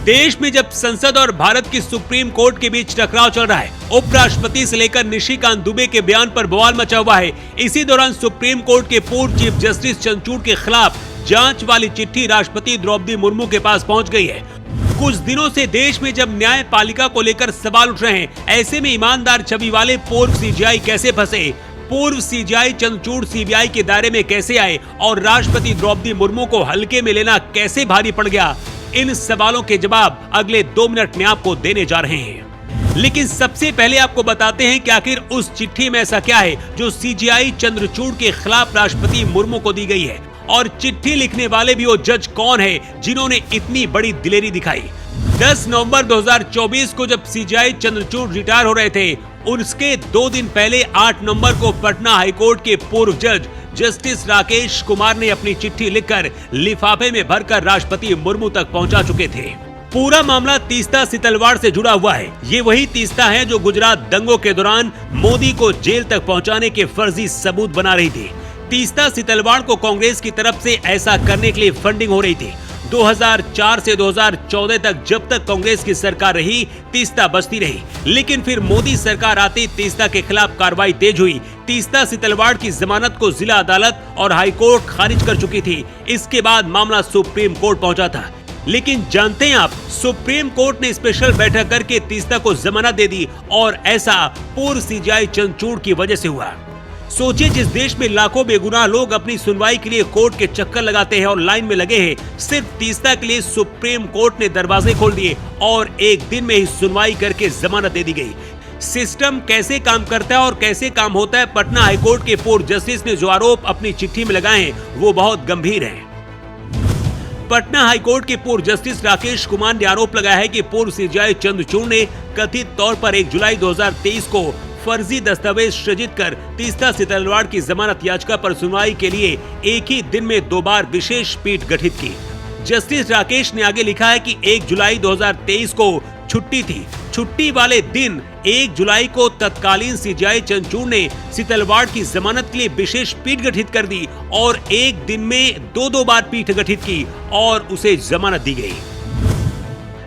देश में जब संसद और भारत की सुप्रीम कोर्ट के बीच टकराव चल रहा है, उपराष्ट्रपति से लेकर निशिकांत दुबे के बयान पर बवाल मचा हुआ है। इसी दौरान सुप्रीम कोर्ट के पूर्व चीफ जस्टिस चंद्रचूड़ के खिलाफ जांच वाली चिट्ठी राष्ट्रपति द्रौपदी मुर्मू के पास पहुंच गई है। कुछ दिनों से देश में जब न्यायपालिका को लेकर सवाल उठ रहे हैं, ऐसे में ईमानदार छवि वाले पूर्व सीजेआई कैसे फंसे, पूर्व सीजेआई चंद्रचूड़ सीबीआई के दायरे में कैसे आए और राष्ट्रपति द्रौपदी मुर्मू को हल्के में लेना कैसे भारी पड़ गया, इन सवालों के जवाब अगले 2 मिनट में आपको देने जा रहे हैं। लेकिन सबसे पहले आपको बताते हैं कि आखिर उस चिट्ठी में ऐसा क्या है जो सीजेआई चंद्रचूड़ के खिलाफ राष्ट्रपति मुर्मू को दी गई है, और चिट्ठी लिखने वाले भी वो जज कौन है जिन्होंने इतनी बड़ी दिलेरी दिखाई। 10 नवंबर 2024 को जब सीजेआई चंद्रचूड़ रिटायर हो रहे थे, उसके 2 दिन पहले 8 नवंबर को पटना हाईकोर्ट के पूर्व जज जस्टिस राकेश कुमार ने अपनी चिट्ठी लिखकर लिफाफे में भरकर राष्ट्रपति मुर्मू तक पहुंचा चुके थे। पूरा मामला तीस्ता सितलवाड़ से जुड़ा हुआ है। ये वही तीस्ता है जो गुजरात दंगों के दौरान मोदी को जेल तक पहुंचाने के फर्जी सबूत बना रही थी। तीस्ता सितलवाड़ को कांग्रेस की तरफ से ऐसा करने के लिए फंडिंग हो रही थी। 2004 से 2014 तक जब तक कांग्रेस की सरकार रही, तीस्ता बचती रही, लेकिन फिर मोदी सरकार आते तीस्ता के खिलाफ कार्रवाई तेज हुई। तीस्ता सितलवाड़ की जमानत को जिला अदालत और हाई कोर्ट खारिज कर चुकी थी। इसके बाद मामला सुप्रीम कोर्ट पहुंचा था। लेकिन जानते हैं आप, सुप्रीम कोर्ट ने स्पेशल बैठक करके तीस्ता को जमानत दे दी, और ऐसा पूर्व सीजेआई चंद्रचूड़ की वजह से हुआ। सोचिए, जिस देश में लाखों बेगुनाह लोग अपनी सुनवाई के लिए कोर्ट के चक्कर लगाते हैं और लाइन में लगे हैं, सिर्फ तीस्ता के लिए सुप्रीम कोर्ट ने दरवाजे खोल दिए और एक दिन में ही सुनवाई करके जमानत दे दी गई। सिस्टम कैसे काम करता है और कैसे काम होता है, पटना हाईकोर्ट के पूर्व जस्टिस ने जो आरोप अपनी चिट्ठी में लगाए हैं वो बहुत गंभीर हैं। पटना हाईकोर्ट के पूर्व जस्टिस राकेश कुमार ने आरोप लगाया है कि पूर्व सीजेआई चंद्रचूड़ ने कथित तौर पर 1 जुलाई 2023 को फर्जी दस्तावेज सृजित कर तीस्ता सितलवाड़ की जमानत याचिका पर सुनवाई के लिए एक ही दिन में 2 बार विशेष पीठ गठित की। जस्टिस राकेश ने आगे लिखा है कि 1 जुलाई 2023 को छुट्टी थी। छुट्टी वाले दिन 1 जुलाई को तत्कालीन सीजेआई चंद्रचूड़ ने सितलवाड़ की जमानत के लिए विशेष पीठ गठित कर दी और एक दिन में 2 बार पीठ गठित की और उसे जमानत दी गई।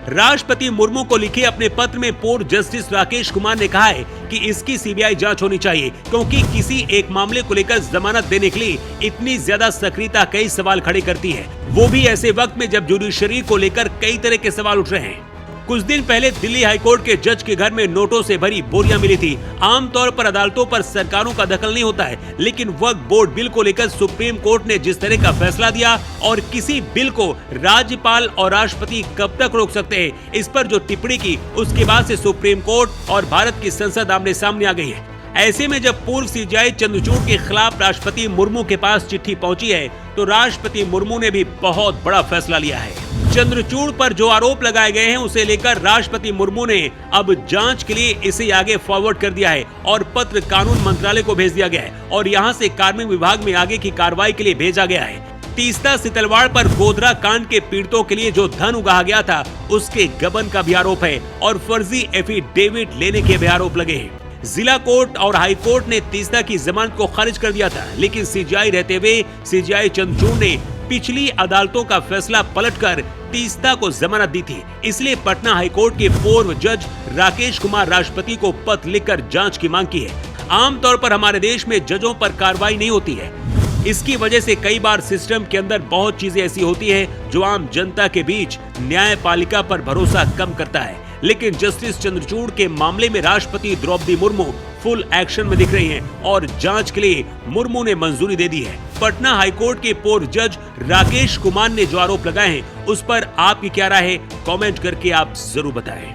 राष्ट्रपति मुर्मू को लिखे अपने पत्र में पूर्व जस्टिस राकेश कुमार ने कहा है कि इसकी सीबीआई जांच होनी चाहिए, क्योंकि किसी एक मामले को लेकर जमानत देने के लिए इतनी ज्यादा सक्रियता कई सवाल खड़े करती है, वो भी ऐसे वक्त में जब जुडिशरी को लेकर कई तरह के सवाल उठ रहे हैं। कुछ दिन पहले दिल्ली हाईकोर्ट के जज के घर में नोटों से भरी बोरियां मिली थी। आमतौर पर अदालतों पर सरकारों का दखल नहीं होता है, लेकिन वक्फ बोर्ड बिल को लेकर सुप्रीम कोर्ट ने जिस तरह का फैसला दिया और किसी बिल को राज्यपाल और राष्ट्रपति कब तक रोक सकते हैं, इस पर जो टिप्पणी की, उसके बाद से सुप्रीम कोर्ट और भारत की संसद आमने सामने आ गई है। ऐसे में जब पूर्व सीजेआई चंद्रचूड़ के खिलाफ राष्ट्रपति मुर्मू के पास चिट्ठी पहुंची है, तो राष्ट्रपति मुर्मू ने भी बहुत बड़ा फैसला लिया है। चंद्रचूड़ पर जो आरोप लगाए गए हैं उसे लेकर राष्ट्रपति मुर्मू ने अब जांच के लिए इसे आगे फॉरवर्ड कर दिया है और पत्र कानून मंत्रालय को भेज दिया गया है और यहां से कार्मिक विभाग में आगे की कार्रवाई के लिए भेजा गया है। तीस्ता सितलवाड़ पर गोधरा कांड के पीड़ितों के लिए जो धन उगाहा गया था, उसके गबन का भी आरोप है और फर्जी एफिडेविट लेने के भी आरोप लगे हैं। जिला कोर्ट और हाई कोर्ट ने तीस्ता की जमानत को खारिज कर दिया था, लेकिन सीजेआई रहते हुए सीजेआई चंद्रचूड़ ने पिछली अदालतों का फैसला पलटकर तीस्ता को जमानत दी थी। इसलिए पटना हाईकोर्ट के पूर्व जज राकेश कुमार राष्ट्रपति को पत्र लिखकर जांच की मांग की है। आमतौर पर हमारे देश में जजों पर कार्रवाई नहीं होती है। इसकी वजह से कई बार सिस्टम के अंदर बहुत चीजें ऐसी होती है जो आम जनता के बीच न्यायपालिका पर भरोसा कम करता है। लेकिन जस्टिस चंद्रचूड़ के मामले में राष्ट्रपति द्रौपदी मुर्मू फुल एक्शन में दिख रही हैं और जांच के लिए मुर्मू ने मंजूरी दे दी है। पटना हाईकोर्ट के पूर्व जज राकेश कुमार ने जो आरोप लगाए हैं, उस पर आपकी क्या राय है, कमेंट करके आप जरूर बताएं।